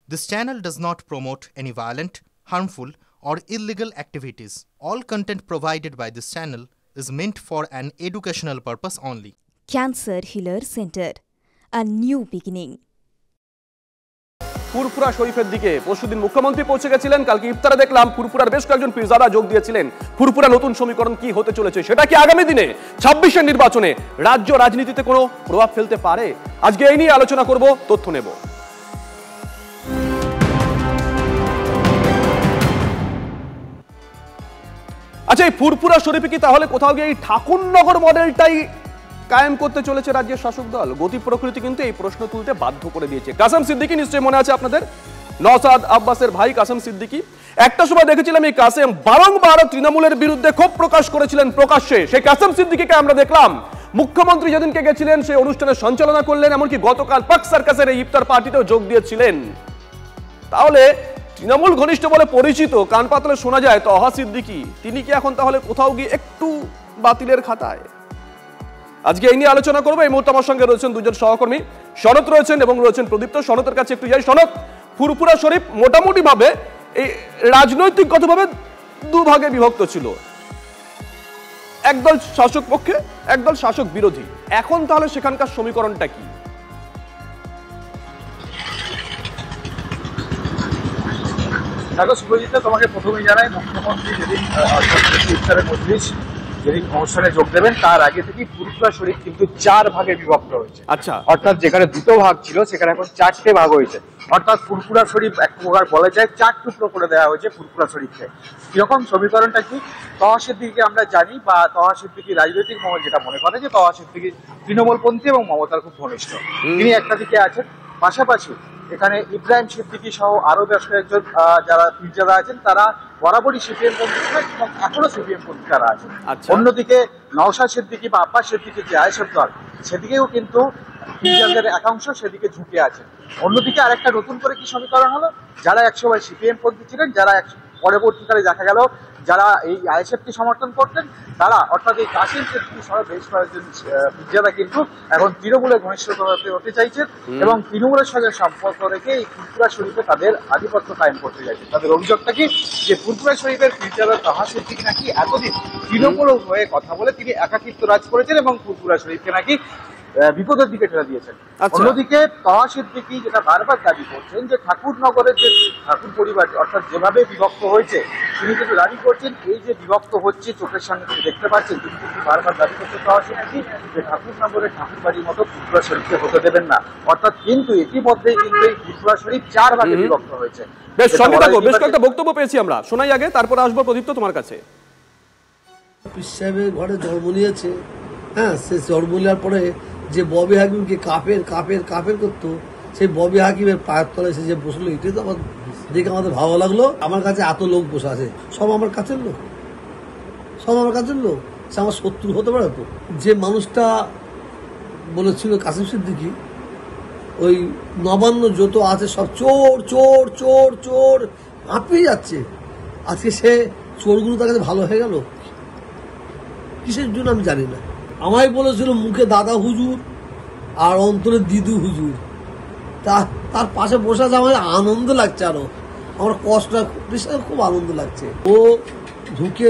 This channel does not promote any violent, harmful, or illegal activities. All content provided by this channel is meant for an educational purpose only. Cancer Healer Center, a new beginning. ফুরফুরা শরীফের দিকে পরশুদিন মুখ্যমন্ত্রী পৌঁছে গেছিলেন। কালকে ইফতারে দেখলাম ফুরফুরার বেশ কয়েকজন পীরজাদা যোগ দিয়েছিলেন। ফুরফুরা নতুন সমীকরণ কি হতে চলেছে, সেটা কি আগামী দিনে 26-এর নির্বাচনে রাজ্য রাজনীতিতে কোনো প্রভাব ফেলতে পারে? আজকে এই নিয়ে আলোচনা করব, তথ্য নেব। আচ্ছা, এই ফুরফুরা শরীফে কি তাহলে কোথাও গিয়ে এই ঠাকুরনগর মডেলটাই কায়েম করতে চলেছে রাজ্যের শাসক দল? গতি প্রকৃতি কিন্তু এই প্রশ্ন তুলতে বাধ্য করে দিয়েছে। কাসেম সিদ্দিকী নিশ্চয়ই মনে আছে আপনাদের, নওশাদ আব্বাসের ভাই কাসেম সিদ্দিকী। একটা সময় দেখেছিলাম এই কাসেম বারংবার তৃণমূলের বিরুদ্ধে ক্ষোভ প্রকাশ করেছিলেন প্রকাশ্যে। সেই কাসেম সিদ্দিকীকে আমরা দেখলাম মুখ্যমন্ত্রী যেদিনকে গেছিলেন সেই অনুষ্ঠানে সঞ্চালনা করলেন, এমনকি গতকাল পাক সার্কাসের এই ইফতার পার্টিতেও যোগ দিয়েছিলেন। তাহলে তৃণমূল ঘনিষ্ঠ বলে পরিচিত, কান পাতলে শোনা যায় তহা সিদ্দিকী, তিনি কি এখন তাহলে কোথাও গিয়ে একটু বাতিলের খাতায়? আজকে এই নিয়ে আলোচনা করবো। এই মুহূর্তে আমার সঙ্গে রয়েছেন দুজন সহকর্মী, সনৎ রয়েছেন এবং রয়েছেন প্রদীপ্ত। সনতের কাছে একটু যাই। সনৎ, ফুরফুরা শরীফ মোটামুটি ভাবে এই রাজনৈতিকগতভাবে দুভাগে বিভক্ত ছিল, একদল শাসক পক্ষে, একদল শাসক বিরোধী। এখন তাহলে সেখানকার সমীকরণটা কি? দেখো সুব্রজিৎ, তোমাকে প্রথমেই জানাই, মুখ্যমন্ত্রী যেদিন ইফতারের মজলিস যেদিন অনুষ্ঠানে যোগ দেবেন তার আগে থেকেই ফুরফুরা শরীফ কিন্তু 4 ভাগে বিভক্ত হয়েছে। আচ্ছা, অর্থাৎ যেখানে 2টো ভাগ ছিল সেখানে এখন 4টে ভাগ হয়েছে। অর্থাৎ ফুরফুরা শরীফ এক প্রকার বলা যায় 4 টুকরো করে দেওয়া হয়েছে ফুরফুরা শরীফকে। কিরকম সমীকরণটা কি? তহা সিদ্দিকীকে আমরা জানি, বা তহা সিদ্দিকী রাজনৈতিক মহল যেটা মনে করে যে তহা সিদ্দিকী তৃণমূলপন্থী এবং মমতার খুব ঘনিষ্ঠ, তিনি একটা দিকে আছেন। পাশাপাশি এখানে ইব্রাহিম সিদ্দিকী সহ আরো বেশ কয়েকজন যারা পীরজাদা আছেন তারা বরাবরই সিপিএম পন্থী ছিলেন এবং এখনো সিপিএম পন্থী তারা আছেন। অন্যদিকে নওশাদ সিদ্দিকী বা আব্বাস সিদ্দিকীর যে আইএসএফ দল, সেদিকেও কিন্তু পীরজাদাদের একাংশ সেদিকে ঝুঁকে আছে। অন্যদিকে আরেকটা নতুন করে কি সমীকরণ হলো, যারা একসময় সিপিএম পন্থী ছিলেন, যারা পরবর্তীকালে দেখা গেল যারা এই আইএসএফকে সমর্থন করতেন, তারা অর্থাৎ এই কাসেম সিদ্দিকী সহ বেশ কয়েকজন পীরজাদা কিন্তু এখন তৃণমূলের ঘনিষ্ঠ হতে চাইছেন এবং তৃণমূলের সঙ্গে সম্পর্ক রেখে এই ফুরফুরা শরীফে তাদের আধিপত্য কায়েম করতে চাইছেন। তাদের অভিযোগটা কি যে ফুরফুরা শরীফের পীরজাদা তহা সিদ্দিকী নাকি এতদিন তৃণমূল হয়ে কথা বলে তিনি একাকিত্ব রাজ করেছেন এবং ফুরফুরা শরীফকে নাকি বিপদের দিকে ঠেলে দিয়েছেন। অন্যদিকে তহা সিদ্দিকী যেটা বারবার দাবি করছেন যে ঠাকুরনগরের যে ঠাকুর পরিবার অর্থাৎ যেভাবে বিভক্ত হয়েছে, তিনি কিন্তু দাবি করছেন এই যে বিভক্ত হচ্ছে চোখের সামনে দেখতে পাচ্ছেন, তিনি কিন্তু বারবার দাবি করছেন তহা সিদ্দিকী যে ঠাকুরনগরের ঠাকুর বাড়ির মতো ফুরফুরা শরীফকে হতে দেবেন না। অর্থাৎ কিন্তু ইতিমধ্যেই কিন্তু এই ফুরফুরা শরীফ 4 ভাগে বিভক্ত হয়েছে। বেশ সঙ্গে থাকো, বেশ কয়েকটা বক্তব্য পেয়েছি আমরা, শোনাই আগে, তারপর আসবো প্রদীপ্ত তোমার কাছে। পীর সাহেবের ঘরে জন্ম নিয়েছে, হ্যাঁ, সে জন্ম নেওয়ার পরে যে ববি হাকিমকে কাপের করতো, সেই ববি হাকিমের পায়ের তলায় এসে যে বসলো, এটাই তো আমার দেখে আমাদের ভালো লাগলো। আমার কাছে এত লোক বসে আছে, সব আমার কাছের লোক, সে আমার শত্রু হতে পারে তো? যে মানুষটা বলেছিল কাসেম সিদ্দিকী ওই নবান্ন যত আছে সব চোর চোর চোর চোর হাঁপিয়ে যাচ্ছে, আজকে সে চোরগুলো তার কাছে ভালো হয়ে গেল কিসের জন্য আমি জানি না। আমায় বলেছিল মুখে দাদা হুজুর আর অন্তরে দিদু হুজুর, তার পাশে বসে আছে, আমার আনন্দ লাগছে, আরো আমার কষ্ট খুব আনন্দ লাগছে। ও ঢুকে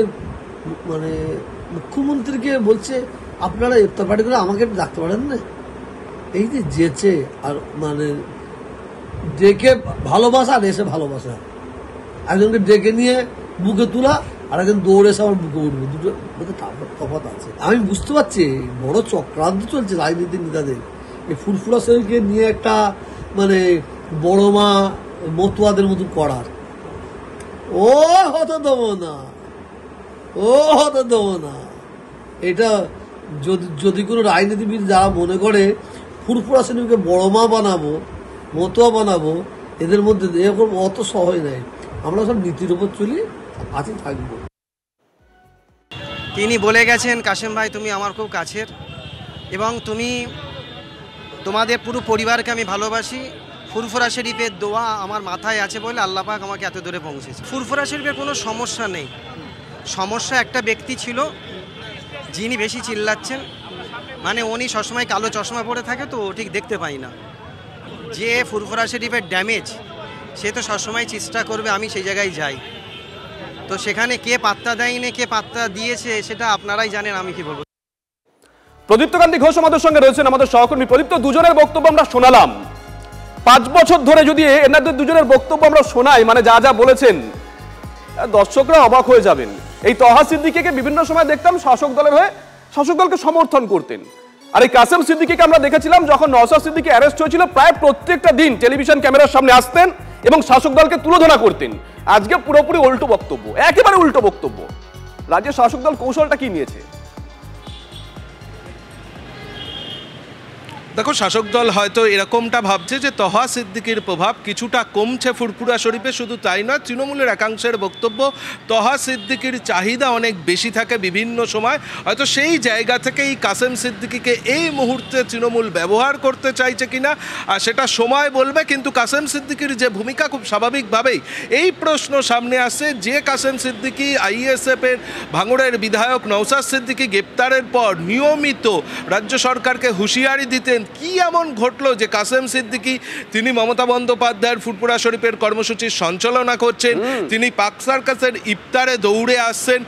মানে মুখ্যমন্ত্রীকে বলছে আপনারা ইফতার পার্টি করে আমাকে ডাকতে পারেন না। এই যে যেচে আর মানে ডেকে ভালোবাসা আর এসে ভালোবাসা, একজনকে ডেকে নিয়ে বুকে তোলা আর একজন দৌড়ে এসে আমার বুকে উঠবে, দুটো তফাৎ আছে। আমি বুঝতে পারছি বড় চক্রান্ত চলছে রাজনীতির নেতাদের এই ফুরফুরা শরীফকে নিয়ে একটা মানে বড় মা মতুয়াদের মতো করার। ও হতে দেবো না, এটা যদি কোনো রাজনীতিবিদ যারা মনে করে ফুরফুরা শরীফকে বড় মা বানাবো, মতুয়া বানাবো, এদের মধ্যে এরকম অত সহজ নাই। আমরা সব নীতির উপর চলি, আছে থাকবো। তিনি বলে গেছেন, কাসেম ভাই তুমি আমার খুব কাছের এবং তোমাদের পুরো পরিবারকে আমি ভালোবাসি। ফুরফুরা শরীফের দোয়া আমার মাথায় আছে বলে আল্লাহ পাক আমাকে এত দূরে পৌঁছেছে। ফুরফুরা শরীফের কোনো সমস্যা নেই, সমস্যা একটা ব্যক্তি ছিল যিনি বেশি চিল্লাচ্ছেন, মানে উনি সবসময় কালো চশমা পরে থাকে তো ঠিক দেখতে পাই না। যে ফুরফুরা শরীফের ড্যামেজ সে তো সবসময় চেষ্টা করবে আমি সেই জায়গায় যাই। তো সেখানে কে পাত্তা দেয়নি, কে পাত্তা দিয়েছে সেটা আপনারাই জানেন, আমি কি বলবো। প্রদীপ্ত কান্তি ঘোষ আমাদের সঙ্গে রয়েছেন, আমাদের সহকর্মী। প্রদীপ্ত, দুজনের বক্তব্য আমরা শোনালাম। 5 বছর ধরে যদি এনাদের দুজনের বক্তব্য আমরা শোনাই, মানে যা যা বলেছেন, দর্শকরা অবাক হয়ে যাবেন। এই তহা সিদ্দিকীকে বিভিন্ন সময় দেখতাম শাসক দলের হয়ে শাসক দলকে সমর্থন করতেন, আর এই কাসেম সিদ্দিকীকে আমরা দেখেছিলাম যখন নওশাদ সিদ্দিকী অ্যারেস্ট হয়েছিল প্রায় প্রত্যেকটা দিন টেলিভিশন ক্যামেরার সামনে আসতেন এবং শাসক দলকে তুলোধনা করতেন। আজকে পুরোপুরি উল্টো বক্তব্য, একেবারে উল্টো বক্তব্য। রাজ্যের শাসক দল কৌশলটা কি নিয়েছে? দেখো, শাসক দল হয়তো এরকমটা ভাবছে যে তহা সিদ্দিকীর প্রভাব কিছুটা কমছে ফুরফুরা শরীফে। শুধু তাই নয়, তৃণমূলের একাংশের বক্তব্য তহা সিদ্দিকীর চাহিদা অনেক বেশি থাকে বিভিন্ন সময়। হয়তো সেই জায়গা থেকে এই কাসেম সিদ্দিকীকে এই মুহূর্তে তৃণমূল ব্যবহার করতে চাইছে কিনা আর সেটা সময় বলবে। কিন্তু কাসেম সিদ্দিকীর যে ভূমিকা, খুব স্বাভাবিকভাবেই এই প্রশ্ন সামনে আসে যে কাসেম সিদ্দিকী আইএসএফের ভাঙড়ের বিধায়ক নওশাদ সিদ্দিকী গ্রেপ্তারের পর নিয়মিত রাজ্য সরকারকে হুঁশিয়ারি দিতেন। কি এমন ঘটলো যে কাসেম সিদ্দিকী তিনি মমতা বন্দ্যোপাধ্যায়ের ফুরফুরা শরীফের কর্মসূচির সঞ্চালনা করছেন, তিনি পাক সার্কাসের ইফতারে দৌড়ে আসছেন,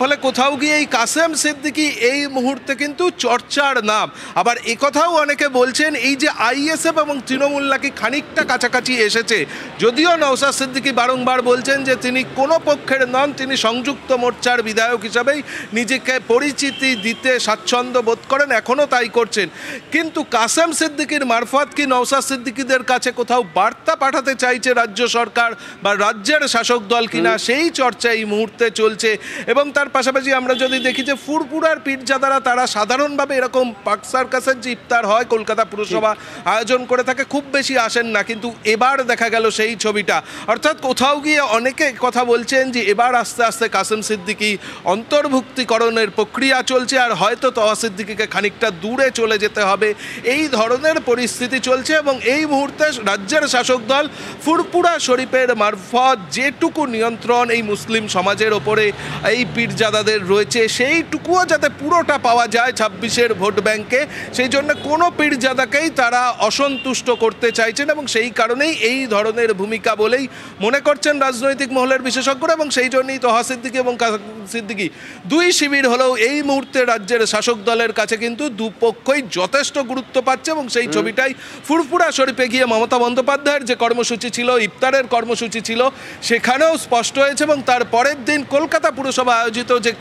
ফলে কোথাও গিয়ে এই কাসেম সিদ্দিকী এই মুহূর্তে কিন্তু চর্চার নাম। আবার একথাও অনেকে বলছেন এই যে আইএসএফ এবং তৃণমূল নাকি খানিকটা কাছাকাছি এসেছে, যদিও নওশাদ সিদ্দিকী বারংবার বলছেন যে তিনি কোনো পক্ষের নন, তিনি সংযুক্ত মোর্চার বিধায়ক হিসাবেই নিজেকে পরিচিতি দিতে স্বাচ্ছন্দ্য বোধ করেন, এখনও তাই করছেন। কিন্তু কাসেম সিদ্দিকীর মারফত কি নওশাদ সিদ্দিকীদের কাছে কোথাও বার্তা পাঠাতে চাইছে রাজ্য সরকার বা রাজ্যের শাসক দল কিনা, সেই চর্চা এই মুহূর্তে চলছে। এবং তার পাশাপাশি আমরা যদি দেখি যে ফুরফুরার পীরজাদারা তারা সাধারণভাবে এরকম পাক সার্কাসের যে ইফতার হয় কলকাতা পুরসভা আয়োজন করে থাকে, খুব বেশি আসেন না, কিন্তু এবার দেখা গেল সেই ছবিটা। অর্থাৎ কোথাও গিয়ে অনেকে কথা বলছেন যে এবার আস্তে আস্তে কাসেম সিদ্দিকী অন্তর্ভুক্তিকরণের প্রক্রিয়া চলছে আর হয়তো তহা সিদ্দিকীকে খানিকটা দূরে চলে যেতে হবে, এই ধরনের পরিস্থিতি চলছে। এবং এই মুহূর্তে রাজ্যের শাসক দল ফুরফুরা শরীফের মারফত যেটুকু নিয়ন্ত্রণ এই মুসলিম সমাজের ওপরে এই পীরজাদাদের রয়েছে, সেইটুকুও যাতে পুরোটা পাওয়া যায় 26-এর ভোট ব্যাংকে, সেই জন্য কোনো পীরজাদাকেই তারা অসন্তুষ্ট করতে চাইছেন এবং সেই কারণেই এই ধরনের ভূমিকা বলেই মনে করছেন রাজনৈতিক মহলের বিশেষজ্ঞরা। এবং সেই জন্যই তহা সিদ্দিকী এবং কাসেম সিদ্দিকী দুই শিবির হলেও এই মুহূর্তে রাজ্যের শাসক দলের কাছে কিন্তু দুপক্ষই যথেষ্ট গুরুত্ব পাচ্ছে। এবং সেই ছবিটাই ফুরফুরা শরীফে গিয়ে মমতা বন্দ্যোপাধ্যায়ের যে কর্মসূচি ছিল, ইফতারের কর্মসূচি ছিল, সেখানেও স্পষ্ট হয়েছে। এবং তার পরের দিন কলকাতা পুরসভা আয়োজিত যে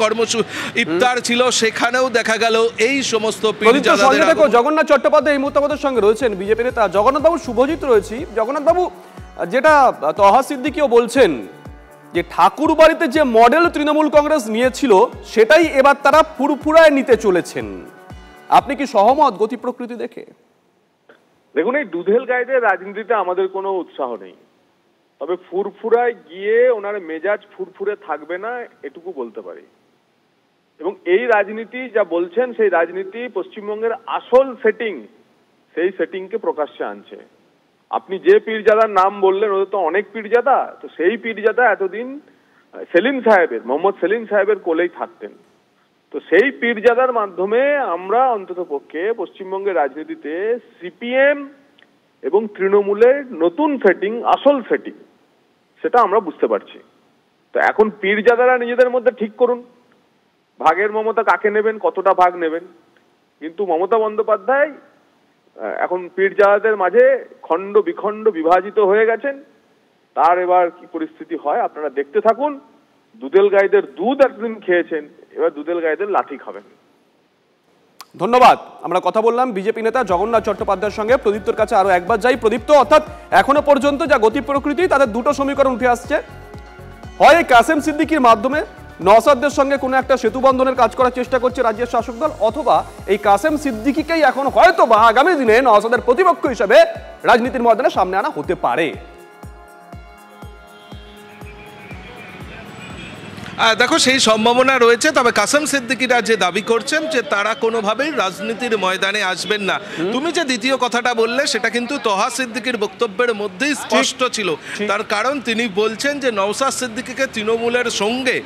ইফতার ছিল সেখানেও দেখা গেল এই সমস্ত পীরজাদাদের। জগন্নাথ চট্টোপাধ্যায় এই মুহূর্তে আমাদের সঙ্গে রয়েছেন, বিজেপি নেতা। জগন্নাথবাবু, শুভজিৎ রয়েছি। জগন্নাথবাবু, যেটা তহা সিদ্দিকীও বলছেন যে ঠাকুর বাড়িতে যে মডেল তৃণমূল কংগ্রেস নিয়েছিল সেটাই এবার তারা ফুরফুরায় নিতে চলেছেন, আপনি কি সহমত গতি প্রকৃতি দেখে? দেখুন, এই দুধেল গাইদের রাজনীতিতে আমাদের কোনো উৎসাহ নেই, তবে ফুরফুরায় গিয়ে ওনার মেজাজ ফুরফুরে থাকবে না এটুকু বলতে পারি। এবং এই রাজনীতি যা বলছেন সেই রাজনীতি পশ্চিমবঙ্গের আসল সেটিং, সেই সেটিংকে প্রকাশ্যে আনছে। আপনি যে পীরজাদার নাম বললেন, ওদের তো অনেক পীরজাদা, তো সেই পীরজাদা এতদিন সেলিম সাহেবের, মোহাম্মদ সেলিম সাহেবের কোলেই থাকতেন। তো সেই পীরজাদার মাধ্যমে আমরা অন্তত পক্ষে পশ্চিমবঙ্গের রাজনীতিতে সিপিএম এবং তৃণমূলের নতুন সেটিং, আসল সেটিং, সেটা আমরা বুঝতে পারছি। তো এখন পীরজাদারা নিজেদের মধ্যে ঠিক করুন ভাগের মমতা কাকে নেবেন, কতটা ভাগ নেবেন। কিন্তু মমতা বন্দ্যোপাধ্যায় এখন পীরজাদাদের মাঝে খণ্ড বিখণ্ড বিভাজিত হয়ে গেছেন। তার এবার কি পরিস্থিতি হয় আপনারা দেখতে থাকুন। দুধেল গাইদের দুধ একদিন খেয়েছেন, এবার দুধেল গাইদের লাঠি খাবেন। ধন্যবাদ। আমরা কথা বললাম বিজেপি নেতা জগন্নাথ চট্টোপাধ্যায়ের সঙ্গে। প্রদীপ্তর কাছে আরো একবার যাই। প্রদীপ্ত, অর্থাৎ এখনো পর্যন্ত যা গতি প্রকৃতি, তাদের দুটো সমীকরণ উঠে আসছে। হয় কাসেম সিদ্দিকীর মাধ্যমে নওশাদদের সঙ্গে কোনো একটা সেতু বন্ধনের কাজ করার চেষ্টা করছে রাজ্যের শাসক দল, অথবা এই কাসেম সিদ্দিকীকেই এখন হয়তো বা আগামী দিনে নওশাদের প্রতিপক্ষ হিসেবে রাজনীতির ময়দানে সামনে আনা হতে পারে। দেখো সেই সম্ভাবনা রয়েছে, তবে কাসেম সিদ্দিকীরা যে দাবি করছেন যে তারা কোনোভাবেই রাজনীতির ময়দানে আসবেন না। তুমি যে দ্বিতীয় কথাটা বললে সেটা কিন্তু তহা সিদ্দিকীর বক্তব্যের মধ্যেই স্পষ্ট ছিল। তার কারণ তিনি বলছেন যে নওশাদ সিদ্দিকীকে তৃণমূলের সঙ্গে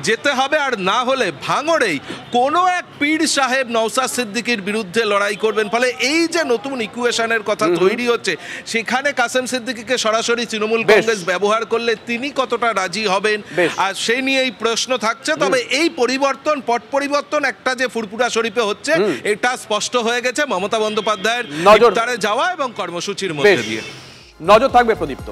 যেতে হবে, আর না হলে ভাঙড়েই কোনো এক পীর সাহেব নওশাদ সিদ্দিকীর বিরুদ্ধে লড়াই করবেন। ফলে এই যে নতুন ইকুয়েশনের কথা তৈরি হচ্ছে, সেখানে কাসেম সিদ্দিকীকে সরাসরি তৃণমূল কংগ্রেস ব্যবহার করলে তিনি কতটা রাজি হবেন, আর সেই নিয়েই প্রশ্ন থাকছে। তবে এই পরিবর্তন, পট পরিবর্তন একটা যে ফুরফুরা শরীফে হচ্ছে, এটা স্পষ্ট হয়ে গেছে মমতা বন্দ্যোপাধ্যায়ের ইফতারে যাওয়া এবং কর্মসূচির মধ্যে দিয়ে। নজর থাকবে প্রদীপ্ত।